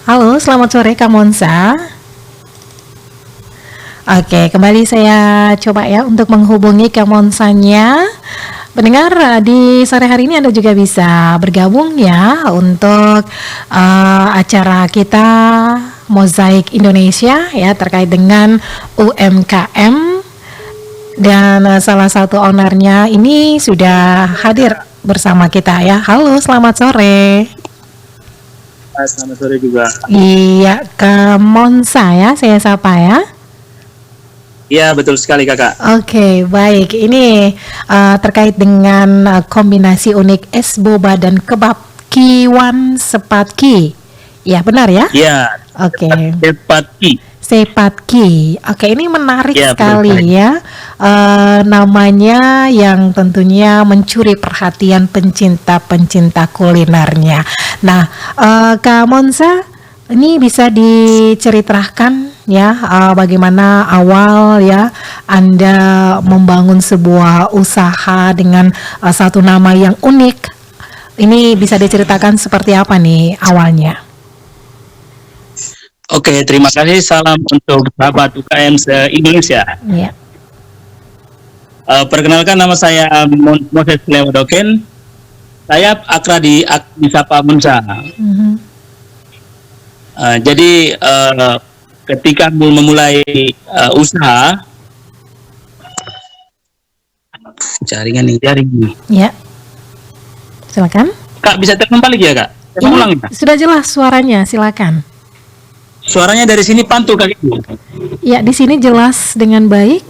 Halo, selamat sore Kak Monsa. Oke, kembali saya coba ya untuk menghubungi Kak Monsanya. Pendengar, di sore hari ini Anda juga bisa bergabung ya untuk acara kita Mozaik Indonesia ya terkait dengan UMKM dan salah satu ownernya ini sudah hadir bersama kita ya. Halo, selamat sore. Selamat sore juga. Iya, Kak Monsa ya, saya sapa ya. Iya, betul sekali kakak. Oke, baik. Ini terkait dengan kombinasi unik es boba dan kebab kiwan sepatki. Ya, benar ya? Iya. Oke. Sepatki. Sepatki. Oke, ini menarik Ya, sekali ya. Namanya yang tentunya mencuri perhatian pencinta-pencinta kulinernya. Nah, Kak Monsa, ini bisa diceritakan ya bagaimana awal ya Anda membangun sebuah usaha dengan satu nama yang unik. Ini bisa diceritakan seperti apa nih awalnya? Oke, terima kasih. Salam untuk sahabat UKM se-Indonesia. Ya. Perkenalkan, nama saya Moses Lewadoken. Saya akrab disapa Monsa. Jadi ketika memulai usaha, jaringan. Ya, silakan. Kak, bisa telepon balik ya kak? Saya ulang ya. Sudah jelas suaranya, silakan. Suaranya dari sini pantul kak. Ya, di sini jelas dengan baik.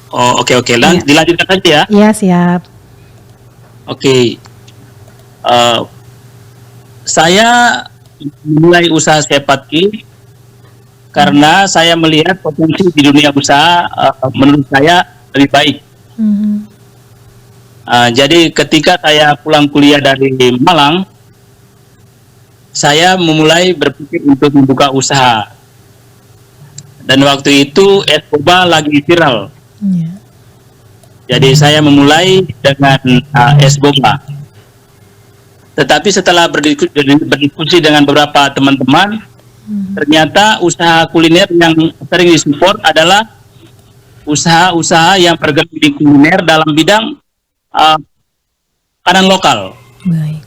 Oh, oke. Ya. Dilanjutkan saja ya. Iya, siap. Oke. Saya memulai usaha Sepatki karena saya melihat potensi di dunia usaha menurut saya lebih baik. Jadi ketika saya pulang kuliah dari Malang, saya memulai berpikir untuk membuka usaha. Dan waktu itu es boba lagi viral. Jadi saya memulai dengan es boba. Tetapi setelah berdiskusi dengan beberapa teman-teman, ternyata usaha kuliner yang sering disupport adalah usaha-usaha yang bergerak di kuliner dalam bidang makanan lokal. Baik.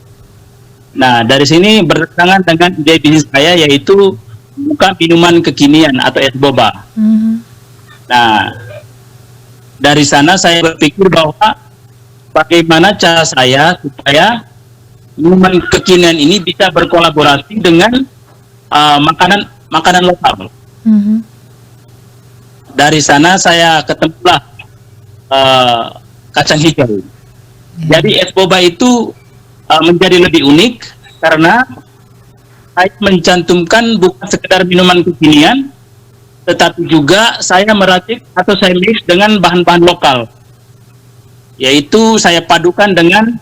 Nah, dari sini bertentangan dengan ide bisnis saya, yaitu bukan minuman kekinian atau es boba. Nah, dari sana saya berpikir bahwa bagaimana cara saya supaya minuman kekinian ini bisa berkolaborasi dengan makanan lokal. Dari sana saya ketemulah kacang hijau. Jadi es boba itu menjadi lebih unik karena saya mencantumkan bukan sekedar minuman kekinian, tetapi juga saya meracik atau saya mix dengan bahan-bahan lokal, yaitu saya padukan dengan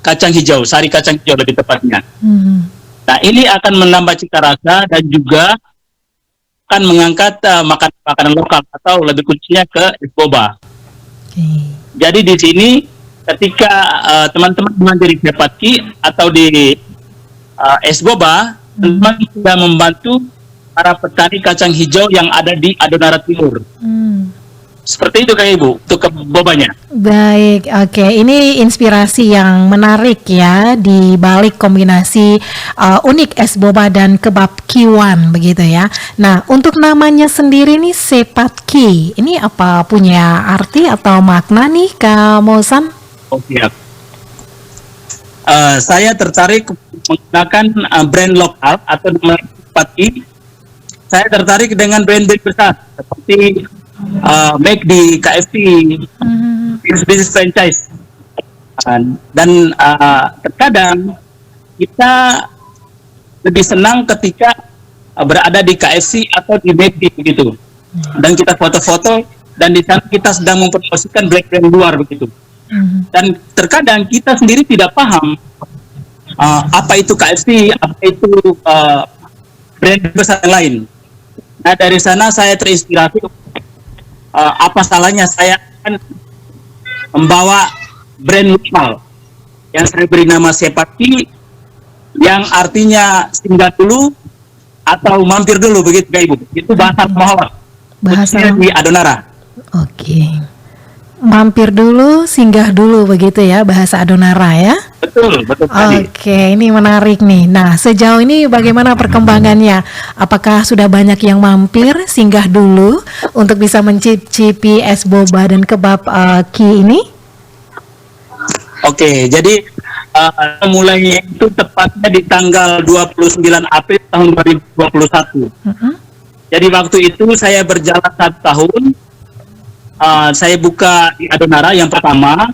kacang hijau, sari kacang hijau lebih tepatnya. Nah, ini akan menambah cita rasa dan juga akan mengangkat makanan lokal atau lebih khususnya ke es boba. Jadi di sini ketika teman-teman mengajari Sepatki atau di es boba, teman-teman sudah membantu para petani kacang hijau yang ada di Adonara Timur. Seperti itu Kak Ibu, untuk bobanya. Baik, oke. Ini inspirasi yang menarik ya di balik kombinasi unik es boba dan kebab kiwan begitu ya. Nah, untuk namanya sendiri nih Sepatki, ini apa punya arti atau makna nih Kak Mosan? Oh, siap. Saya tertarik menggunakan brand lokal atau nama Sepatki. Saya tertarik dengan brand-brand besar seperti McD, KFC, bisnis franchise. Dan terkadang kita lebih senang ketika berada di KFC atau di McD begitu. Dan kita foto-foto dan di sana kita sedang mempromosikan brand-brand luar begitu. Dan terkadang kita sendiri tidak paham apa itu KFC, apa itu brand besar yang lain. Nah, dari sana saya terinspirasi, apa salahnya saya akan membawa brand lokal yang saya beri nama Sepatki yang artinya singgah dulu atau mampir dulu, begitu Kak Ibu. Itu bahasa Mahawat. Bahasa Khususnya di Adonara. Oke. Mampir dulu, singgah dulu begitu ya bahasa Adonara ya. Betul sekali. Oke, ini menarik nih. Nah, sejauh ini bagaimana perkembangannya? Apakah sudah banyak yang mampir, singgah dulu untuk bisa mencicipi es boba dan kebab Ki ini? Oke, jadi mulai itu tepatnya di tanggal 29 April tahun 2021. Jadi waktu itu saya berjalan 1 tahun. Saya buka di Adonara yang pertama.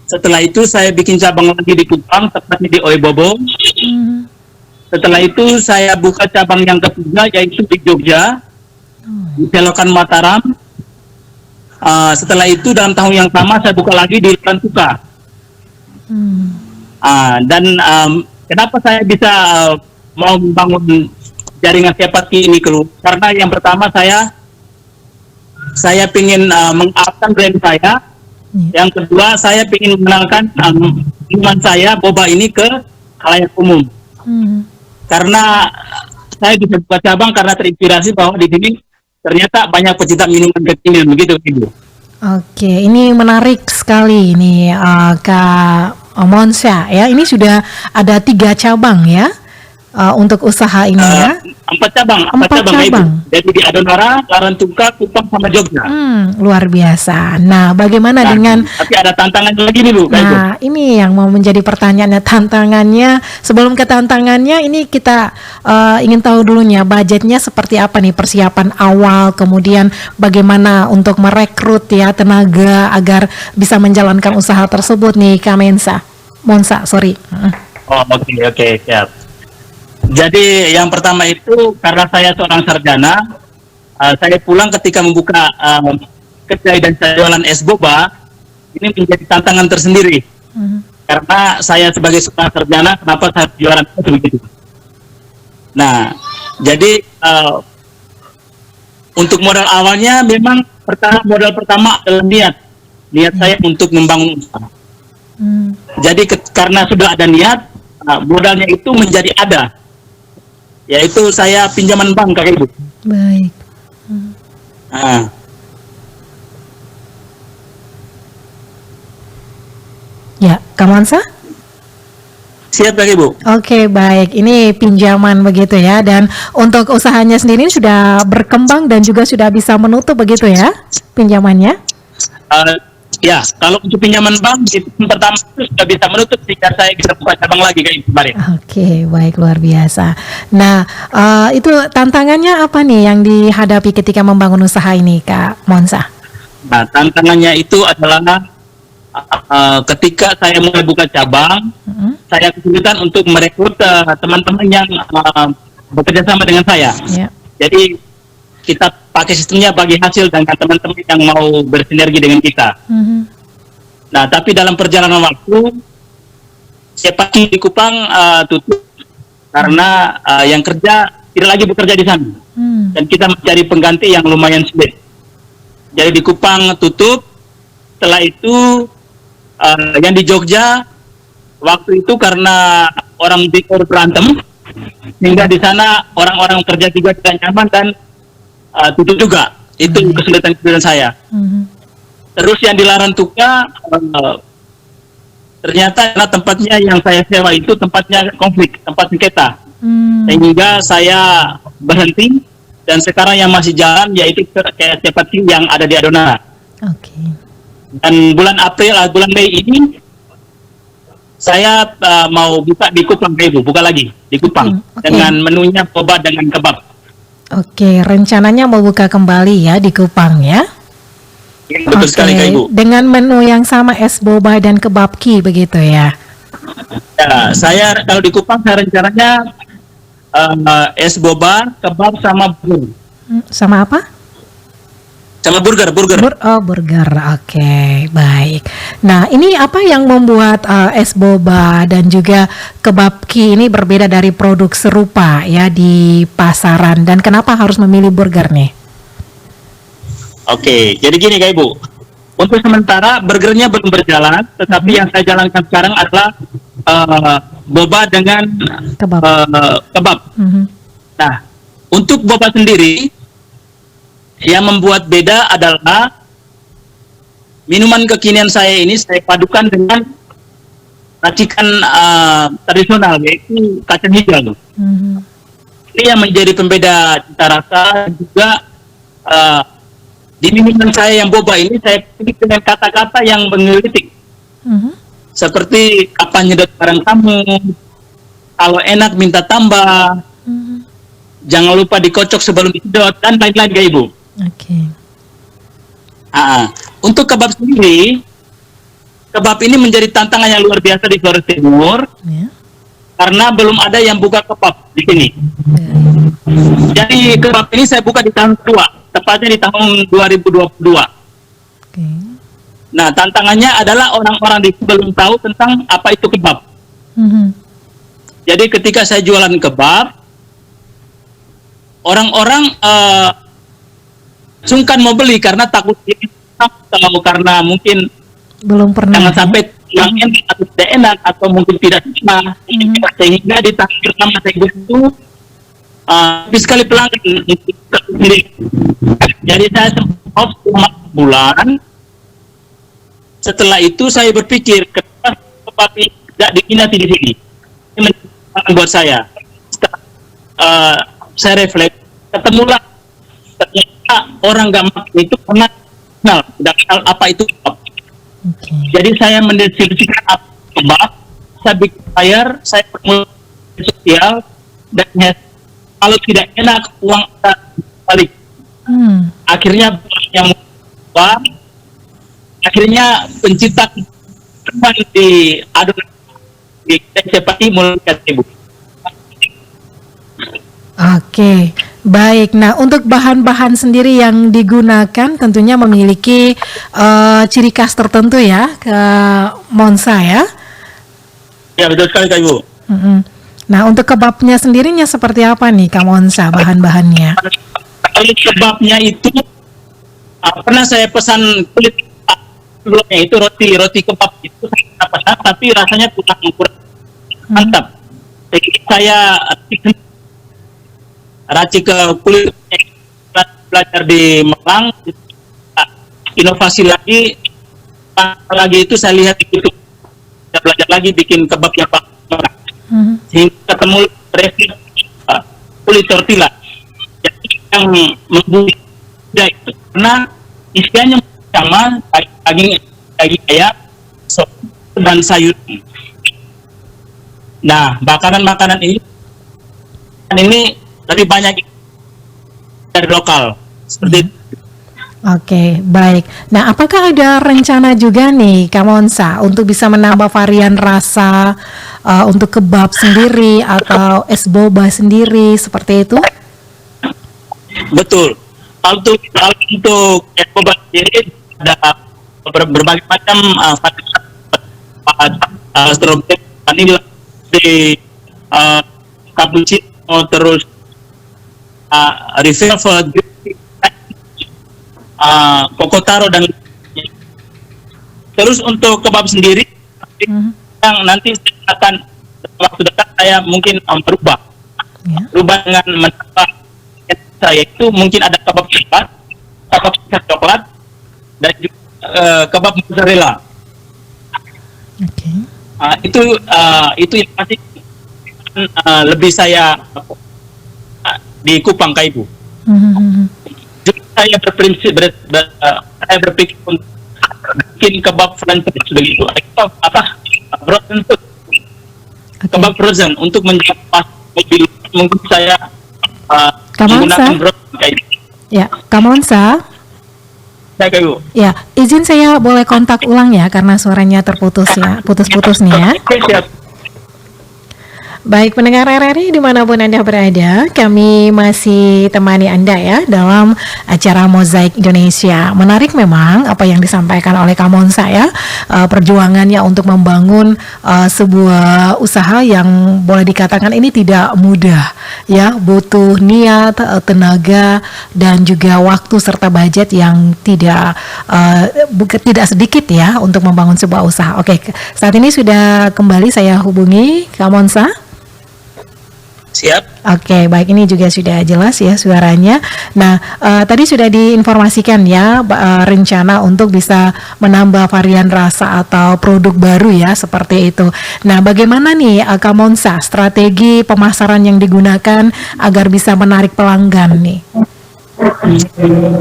Setelah itu saya bikin cabang lagi di Kupang, tepatnya di Oebobo. Setelah itu saya buka cabang yang ketiga, yaitu di Jogja, di Selokan Mataram. Setelah itu dalam tahun yang sama saya buka lagi di Lantuka. Dan kenapa saya bisa mau membangun jaringan Sepati ini keluar? Karena yang pertama saya ingin mengupkan brand saya. Yang kedua, saya ingin mengenalkan minuman saya, boba ini, ke khalayak umum. Karena saya bisa buka cabang karena terinspirasi bahwa di sini ternyata banyak pecinta minuman kekinian, begitu Ibu. Oke, ini menarik sekali ini Kak Monsa ya. Ini sudah ada 3 cabang ya untuk usaha ini ya. 4 cabang. Ibu. Jadi di Adonara, Larantuka, Kupang, sama Jogja. Luar biasa. Nah, bagaimana dengan... Tapi ada tantangan lagi nih Bu. Nah, ini yang mau menjadi pertanyaannya, tantangannya. Sebelum ke tantangannya, ini kita ingin tahu dulunya budgetnya seperti apa nih, persiapan awal, kemudian bagaimana untuk merekrut ya tenaga agar bisa menjalankan usaha tersebut nih, Kak Monsa, sorry. Oke, siap. Jadi yang pertama itu karena saya seorang sarjana, saya pulang ketika membuka kedai dan saya jualan es boba, ini menjadi tantangan tersendiri. Karena saya sebagai seorang sarjana, kenapa saya jualan es begitu? Nah, jadi untuk modal awalnya memang modal pertama adalah niat saya untuk membangun usaha. Jadi karena sudah ada niat, modalnya itu menjadi ada. Yaitu saya pinjaman bank, Kak Ibu. Baik. Ya, Kak Monsa? Siap, Kak Ibu. Oke, baik. Ini pinjaman begitu ya. Dan untuk usahanya sendiri sudah berkembang dan juga sudah bisa menutup begitu ya pinjamannya? Ya, kalau untuk pinjaman bank itu pertama itu sudah bisa menutup jika saya bisa buka cabang lagi kayak kemarin. Oke, baik, luar biasa. Nah, itu tantangannya apa nih yang dihadapi ketika membangun usaha ini, Kak Monsa? Nah, tantangannya itu adalah ketika saya mulai buka cabang, saya kesulitan untuk merekrut teman-teman yang bekerja sama dengan saya. Yeah. Jadi kita pakai sistemnya bagi hasil dengan teman-teman yang mau bersinergi dengan kita. Nah, tapi dalam perjalanan waktu, Sepati di Kupang tutup karena yang kerja tidak lagi bekerja di sana. Dan kita mencari pengganti yang lumayan sulit. Jadi di Kupang tutup. Setelah itu yang di Jogja waktu itu karena orang Bikor berantem, sehingga di sana orang-orang kerja juga tidak nyaman dan tutup juga. Itu kesulitan saya. Terus yang di Larantuka ternyata karena tempatnya yang saya sewa itu tempatnya konflik, tempat sengketa. Sehingga saya berhenti dan sekarang yang masih jalan yaitu kayak Sepati yang ada di Adonara. Dan bulan Mei ini saya mau buka di Kupang, Ibu, buka lagi di Kupang dengan menunya boba dengan kebab. Oke, rencananya mau buka kembali ya di Kupang ya? Betul sekali, Kak Ibu. Dengan menu yang sama, es boba dan kebab Ki begitu ya? Ya, saya kalau di Kupang saya rencananya es boba, kebab sama burger. Sama apa? Sama burger. Burger, oke, baik. Nah, ini apa yang membuat es boba dan juga kebab Ki ini berbeda dari produk serupa ya di pasaran, dan kenapa harus memilih burger nih? Oke, jadi gini Kak Ibu, untuk sementara burgernya belum berjalan, tetapi yang saya jalankan sekarang adalah boba dengan Kebab. kebab. Mhm. Nah, untuk boba sendiri yang membuat beda adalah minuman kekinian saya ini saya padukan dengan racikan tradisional, yaitu kacang hijau. Mhm. Ini yang menjadi pembeda cita rasa. Dan juga di minuman saya yang boba ini saya pilih dengan kata-kata yang menggelitik, Mhm. seperti kapan nyedot barang kamu, kalau enak minta tambah, Mhm. jangan lupa dikocok sebelum disedot, dan lain-lain Kak Ibu. Oke. Untuk kebab sendiri, kebab ini menjadi tantangan yang luar biasa di Flores Timur Ya. karena belum ada yang buka kebab di sini. Baik. Jadi kebab ini saya buka di tahun kedua, tepatnya di tahun 2022. Oke. Nah, tantangannya adalah orang-orang di sini belum tahu tentang apa itu kebab. Mhm. Jadi ketika saya jualan kebab, orang-orang sungkan mau beli karena takut atau karena mungkin Belum pernah. jangan Ya? sampai yang enak atau tidak enak atau mungkin tidak suka. Sehingga di tahun pertama saya itu habis sekali pelanggan untuk sendiri. Jadi saya sempat selama bulan. Setelah itu saya berpikir kenapa kebab ini tidak diminati di sini. Ini menjadi buat saya. Setelah saya refleks, ketemulah ternyata orang nggak makan itu karena tidak kenal apa itu kebab. Oke. Jadi saya mendistribusikan apa kebab, saya bikin flyer, saya bermula sosial, dan kalau tidak enak uang kita balik. Akhirnya yang membuat, akhirnya pencipta kembali di adonan di seperti mulai Ibu. Oke, baik. Nah, untuk bahan-bahan sendiri yang digunakan tentunya memiliki ciri khas tertentu ya, ke Monza ya. Ya betul sekali Kak Ibu. Mm-mm. Nah, untuk kebabnya sendirinya seperti apa nih, Kak Monza, bahan-bahannya? Kalau kebabnya itu pernah saya pesan kulit sebelumnya itu roti kebab itu saya pesan tapi rasanya kurang mantap. Jadi saya racik ke kulit, belajar di Malang, inovasi lagi itu saya lihat di YouTube, saya belajar lagi bikin kebab yang Malang. Sehingga ketemu resep kulit tortilla yang membuat itu karena isiannya sama daging ayam, sop dan sayur. Nah, makanan ini lebih banyak dari lokal seperti itu. Oke, baik. Nah, apakah ada rencana juga nih, Kak Monza, untuk bisa menambah varian rasa untuk kebab sendiri atau es boba sendiri seperti itu? Betul. Kalau untuk es boba sendiri ada berbagai macam strawberry, vanilla, di cappuccino, terus refill, kokotaro dan terus untuk kebab sendiri yang nanti akan waktu dekat saya mungkin berubah dengan menambah saya itu mungkin ada kebab coklat dan juga kebab mozzarella. Itu yang pasti lebih saya di Kupang Kak Ibu. Jadi saya saya berpikir untuk bikin kebab franchise begitu. Frozen food. Kebab frozen untuk menjadi pas mobil mungkin saya menggunakan frozen kayak gitu. Ya, Kak Monza. Ya, izin saya boleh kontak ulang ya karena suaranya terputus ya, putus-putus nih ya. Baik pendengar RRI dimanapun Anda berada, kami masih temani Anda ya dalam acara Mozaik Indonesia. Menarik memang apa yang disampaikan oleh Kamonsa ya, perjuangannya untuk membangun sebuah usaha yang boleh dikatakan ini tidak mudah ya, butuh niat, tenaga dan juga waktu serta budget yang tidak sedikit ya untuk membangun sebuah usaha. Oke, saat ini sudah kembali saya hubungi Kamonsa. Siap. Oke, baik, ini juga sudah jelas ya suaranya. Nah, tadi sudah diinformasikan ya rencana untuk bisa menambah varian rasa atau produk baru ya seperti itu. Nah, bagaimana nih Kamonsa strategi pemasaran yang digunakan agar bisa menarik pelanggan nih?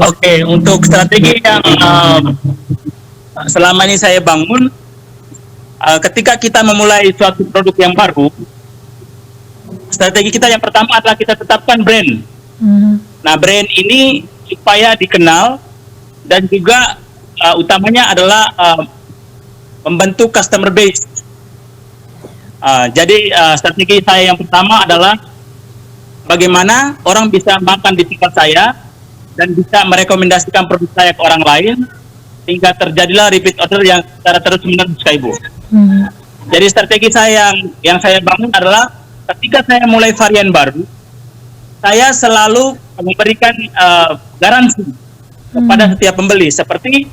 Oke, untuk strategi yang selama ini saya bangun, ketika kita memulai suatu produk yang baru, strategi kita yang pertama adalah kita tetapkan brand. Nah, brand ini supaya dikenal dan juga utamanya adalah membentuk customer base. Jadi strategi saya yang pertama adalah bagaimana orang bisa makan di tempat saya dan bisa merekomendasikan produk saya ke orang lain sehingga terjadilah repeat order yang secara terus-menerus, Ibu. Jadi strategi saya yang saya bangun adalah ketika saya mulai varian baru, saya selalu memberikan garansi kepada setiap pembeli. Seperti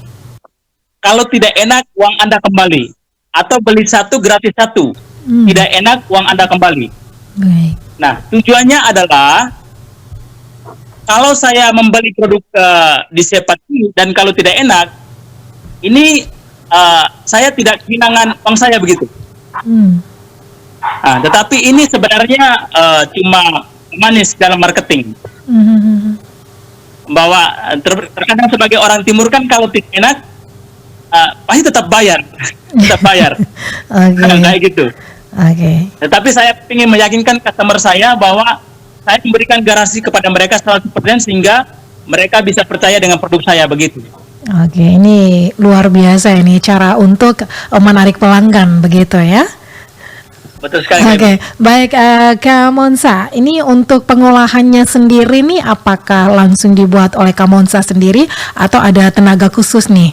kalau tidak enak uang Anda kembali, atau beli satu gratis satu. Tidak enak uang Anda kembali. Nah, tujuannya adalah kalau saya membeli produk di Sepati dan kalau tidak enak, ini saya tidak kehilangan uang saya begitu. Nah, tetapi ini sebenarnya cuma manis dalam marketing. Bahwa terkadang sebagai orang timur kan kalau tidak enak pasti tetap bayar, tetap bayar. Kayak gitu. Tetapi saya ingin meyakinkan customer saya bahwa saya memberikan garansi kepada mereka 100% sehingga mereka bisa percaya dengan produk saya begitu. Oke, ini luar biasa ini cara untuk menarik pelanggan begitu ya. Betul sekali. Oke, baik Kamonsa, ini untuk pengolahannya sendiri nih apakah langsung dibuat oleh Kamonsa sendiri atau ada tenaga khusus nih?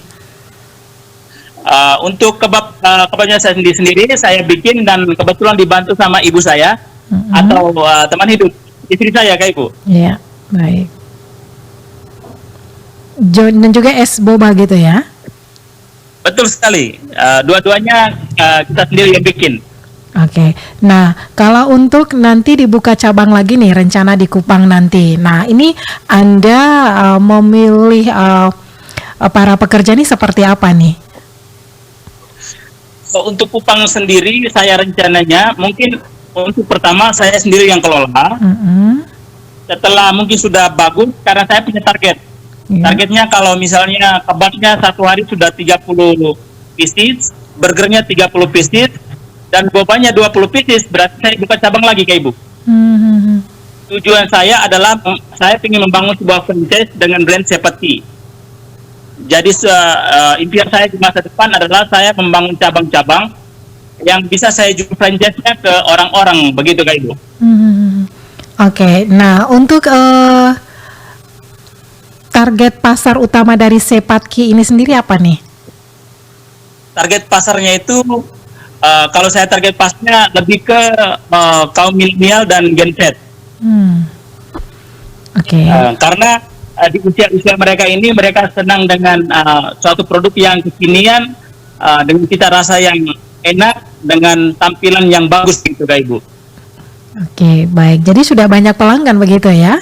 Untuk kebabnya saya sendiri saya bikin dan kebetulan dibantu sama ibu saya atau teman hidup istri saya, Kak Ibu. Iya, baik. Dan juga es boba gitu ya? Betul sekali. Dua-duanya kita sendiri yang bikin. Oke, nah kalau untuk nanti dibuka cabang lagi nih rencana di Kupang nanti. Nah ini Anda memilih para pekerja ini seperti apa nih? So, untuk Kupang sendiri saya rencananya mungkin untuk pertama saya sendiri yang kelola. Setelah mungkin sudah bagus karena saya punya target. Targetnya kalau misalnya kebabnya satu hari sudah 30 pieces, burgernya 30 pieces, dan bobanya 20 pieces, berarti saya buka cabang lagi, Kak Ibu. Tujuan saya adalah saya ingin membangun sebuah franchise dengan brand Sepati. Jadi impian saya di masa depan adalah saya membangun cabang-cabang yang bisa saya jual franchise-nya ke orang-orang, begitu, Kak Ibu. Oke, nah untuk target pasar utama dari Sepatki ini sendiri apa nih? Target pasarnya itu kalau saya target pasarnya lebih ke kaum milenial dan Gen Z. Karena di usia mereka ini mereka senang dengan suatu produk yang kekinian dengan cita rasa yang enak dengan tampilan yang bagus gitu, Kak Ibu. Oke, baik. Jadi sudah banyak pelanggan begitu ya?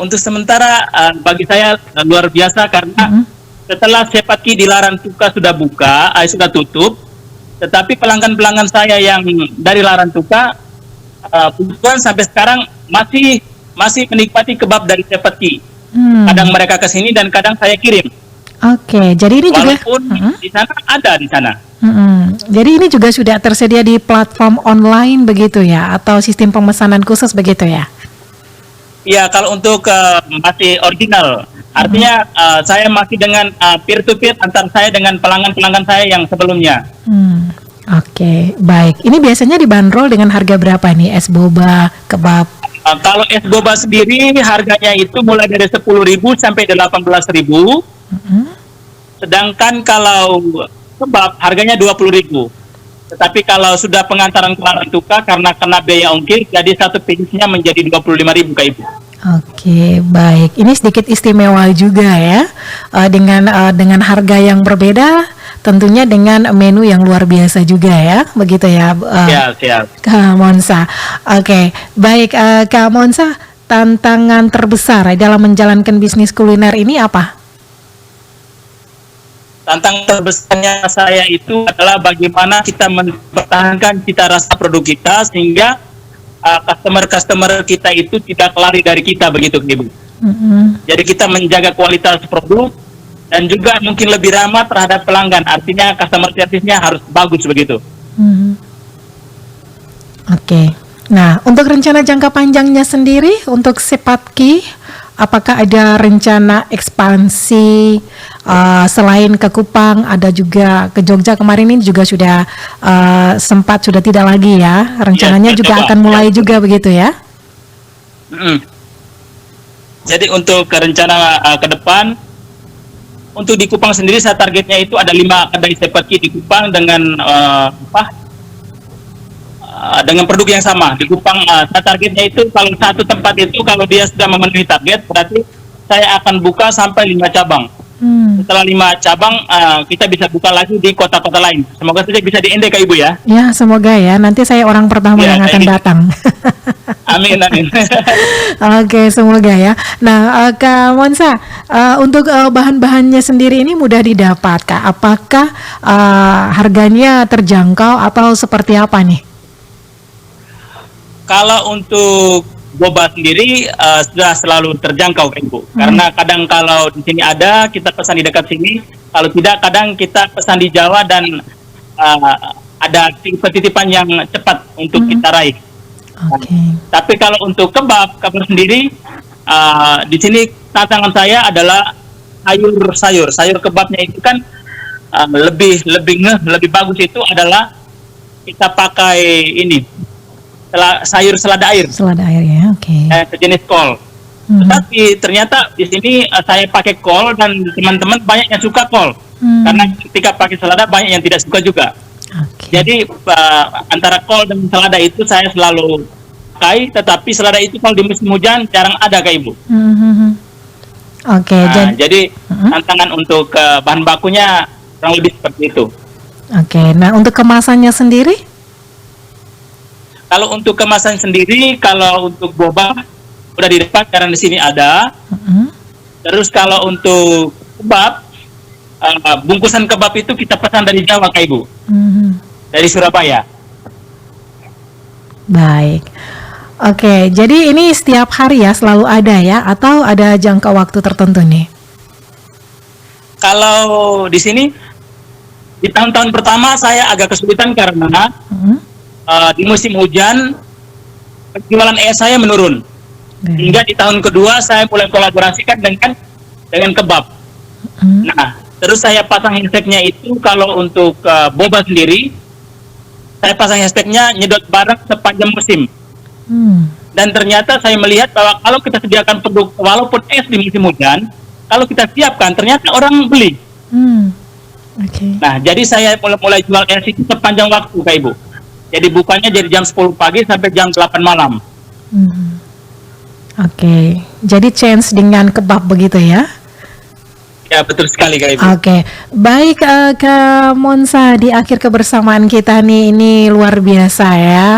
Untuk sementara bagi saya luar biasa karena setelah Sepati di Larantuka sudah buka, sudah tutup, tetapi pelanggan-pelanggan saya yang dari Larantuka pujian sampai sekarang masih menikmati kebab dari Sepati. Kadang mereka ke sini dan kadang saya kirim. Oke, jadi ini walaupun juga di sana ada di sana. Jadi ini juga sudah tersedia di platform online begitu ya, atau sistem pemesanan khusus begitu ya? Ya, kalau untuk masih original, artinya saya masih dengan peer to peer antar saya dengan pelanggan-pelanggan saya yang sebelumnya. Oke, baik. Ini biasanya dibanderol dengan harga berapa nih es boba, kebab? Kalau es boba sendiri harganya itu mulai dari 10.000 sampai 18.000. Mm-mm. Sedangkan kalau kebab harganya 20.000. Tetapi kalau sudah pengantaran ke Larantuka karena kena biaya ongkir, jadi satu piecesnya menjadi 25.000 Kak Ibu. Oke, baik. Ini sedikit istimewa juga ya, dengan harga yang berbeda, tentunya dengan menu yang luar biasa juga ya, begitu ya, Ya, siap. Kak Monsa. Oke, baik, Kak Monsa, tantangan terbesar dalam menjalankan bisnis kuliner ini apa? Tantangan terbesarnya saya itu adalah bagaimana kita mempertahankan cita rasa produk kita sehingga customer-customer kita itu tidak lari dari kita begitu Ibu. Mm-mm. Jadi kita menjaga kualitas produk dan juga mungkin lebih ramah terhadap pelanggan. Artinya customer service-nya harus bagus begitu. Mhm. Oke. Nah, untuk rencana jangka panjangnya sendiri untuk Sepatki, apakah ada rencana ekspansi selain ke Kupang, ada juga ke Jogja kemarin ini juga sudah sempat sudah tidak lagi ya. Rencananya Ya, juga coba. akan mulai Ya. juga begitu ya? Mm-mm. Jadi untuk ke rencana ke depan, untuk di Kupang sendiri saya targetnya itu ada 5 kedai seperti di Kupang dengan dengan produk yang sama. Di Kupang saya targetnya itu kalau satu tempat itu kalau dia sudah memenuhi target berarti saya akan buka sampai 5 cabang. Hmm. Setelah 5 cabang kita bisa buka lagi di kota-kota lain. Semoga saja bisa di Ende Kak Ibu ya. Ya, semoga ya. Nanti saya orang pertama Ya, yang kayak akan gitu. datang. Amin amin. Oke, semoga ya. Nah, Kak Monsa, untuk bahan-bahannya sendiri ini mudah didapat, Kak. Apakah harganya terjangkau atau seperti apa nih? Kalau untuk boba sendiri sudah selalu terjangkau Kak Ibu. Karena kadang kalau di sini ada kita pesan di dekat sini, kalau tidak kadang kita pesan di Jawa dan ada titipan yang cepat untuk kita raih. Oke. Tapi kalau untuk kebab sendiri di sini tantangan saya adalah sayur kebabnya itu kan lebih bagus itu adalah kita pakai ini sayur selada air Selada air ya, oke. sejenis kol. Mhm. Tetapi ternyata di sini saya pakai kol dan teman-teman banyak yang suka kol. Hmm. Karena ketika pakai selada banyak yang tidak suka juga. Oke. Jadi antara kol dan selada itu saya selalu pakai, tetapi selada itu kalau di musim hujan jarang ada Kak Ibu. Mhm. Oke, Jadi Mhm. tantangan untuk bahan bakunya kurang lebih seperti itu. oke. Nah, untuk kemasannya sendiri? Kalau untuk kemasan sendiri, kalau untuk boba udah didapat karena di sini ada. Mhm. Terus kalau untuk kebab, bungkusan kebab itu kita pesan dari Jawa Kak Ibu, Mhm. dari Surabaya. Baik. Oke, jadi ini setiap hari ya selalu ada ya atau ada jangka waktu tertentu nih? Kalau di sini di tahun-tahun pertama saya agak kesulitan karena Mhm. di musim hujan penjualan es saya menurun. Baik. Hingga di tahun kedua saya mulai kolaborasikan dengan kebab. Mhm. Nah, terus saya pasang hashtagnya itu kalau untuk boba sendiri, saya pasang hashtagnya nyedot barang sepanjang musim. Hmm. Dan ternyata saya melihat bahwa kalau kita sediakan produk walaupun es di musim hujan, kalau kita siapkan ternyata orang beli. Hmm. Oke. Nah, jadi saya mulai jual es itu sepanjang waktu Kak Ibu. Jadi bukanya dari jam 10 pagi sampai jam 8 malam. Mhm. Oke, jadi change dengan kebab begitu ya? Ya, betul sekali Kak Ibu. Oke, baik Kak Monsa, di akhir kebersamaan kita nih ini luar biasa ya.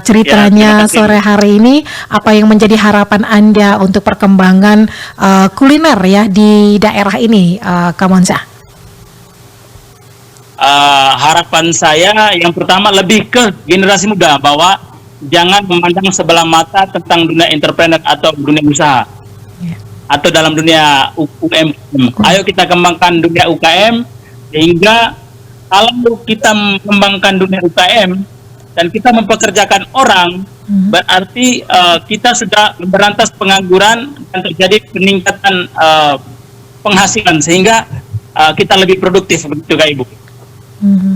Ceritanya Ya, terima kasih. sore hari ini apa yang menjadi harapan Anda untuk perkembangan kuliner ya di daerah ini, Kak Monsa? Harapan saya yang pertama lebih ke generasi muda bahwa jangan memandang sebelah mata tentang dunia entrepreneur atau dunia usaha Ya. atau dalam dunia UMKM. Ayo kita kembangkan dunia UKM sehingga kalau kita mengembangkan dunia UKM dan kita mempekerjakan orang berarti kita sudah memberantas pengangguran dan terjadi peningkatan penghasilan sehingga kita lebih produktif begitu Kak Ibu. Mhm.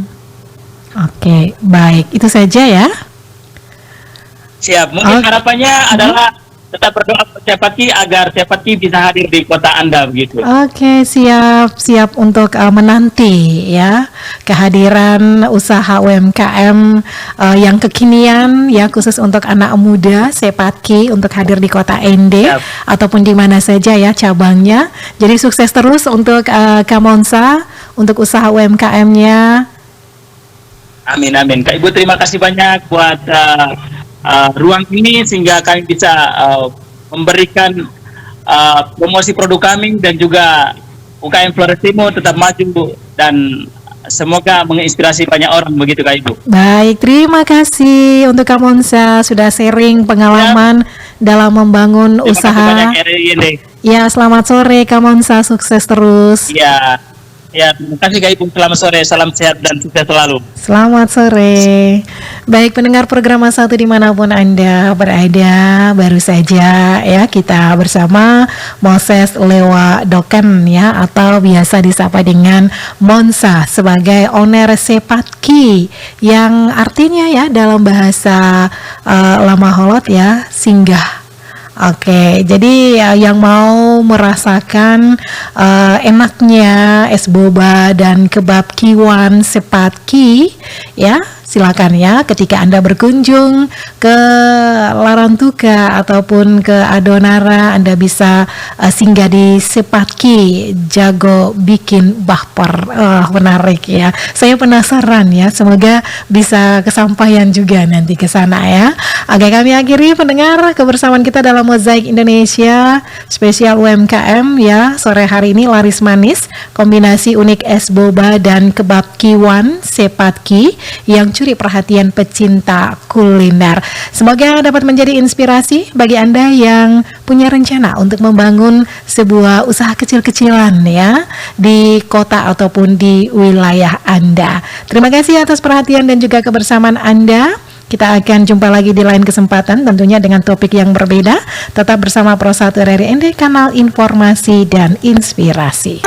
Oke, baik. Itu saja ya. Siap. Mungkin harapannya adalah tetap berdoa untuk Cepatki agar Cepatki bisa hadir di kota Anda begitu. Oke, siap untuk menanti ya kehadiran usaha UMKM yang kekinian ya, khusus untuk anak muda Cepatki untuk hadir di kota Ende ataupun di mana saja ya cabangnya. Jadi sukses terus untuk Kamonsa untuk usaha UMKM-nya. Amin amin. Kak Ibu terima kasih banyak buat ruang ini sehingga kami bisa memberikan promosi produk kami dan juga UKM Flores Timur tetap maju dan semoga menginspirasi banyak orang begitu Kak Ibu. Baik, terima kasih untuk Kamonsa sudah sharing pengalaman dalam membangun Terima usaha. kasih banyak RRI. Ya, selamat sore Kamonsa, sukses terus. Ya, terima kasih Kak Ibu. Selamat sore, salam sehat dan sukses selalu. Selamat sore. Baik pendengar program Satu dimanapun Anda berada, baru saja ya kita bersama Moses Lewa Doken ya, atau biasa disapa dengan Monsa sebagai owner Cepatki, yang artinya ya dalam bahasa Lama Holot ya singgah. Oke, jadi yang mau merasakan enaknya es boba dan kebab kiwan Cepatki ya, silakan ya ketika Anda berkunjung ke Larantuka ataupun ke Adonara, Anda bisa singgah di Cepatki, jago bikin bahper. Menarik ya. Saya penasaran ya, semoga bisa kesampaian juga nanti ke sana ya. Oke, kami akhiri pendengar kebersamaan kita dalam Mozaik Indonesia spesial UMKM ya. Sore hari ini laris manis, kombinasi unik es boba dan kebab kiwan Cepatki yang curi perhatian pecinta kuliner. Semoga dapat menjadi inspirasi bagi Anda yang punya rencana untuk membangun sebuah usaha kecil-kecilan ya di kota ataupun di wilayah Anda. Terima kasih atas perhatian dan juga kebersamaan Anda. Kita akan jumpa lagi di lain kesempatan tentunya dengan topik yang berbeda. Tetap bersama Pro 1 RRI Ende, kanal informasi dan inspirasi.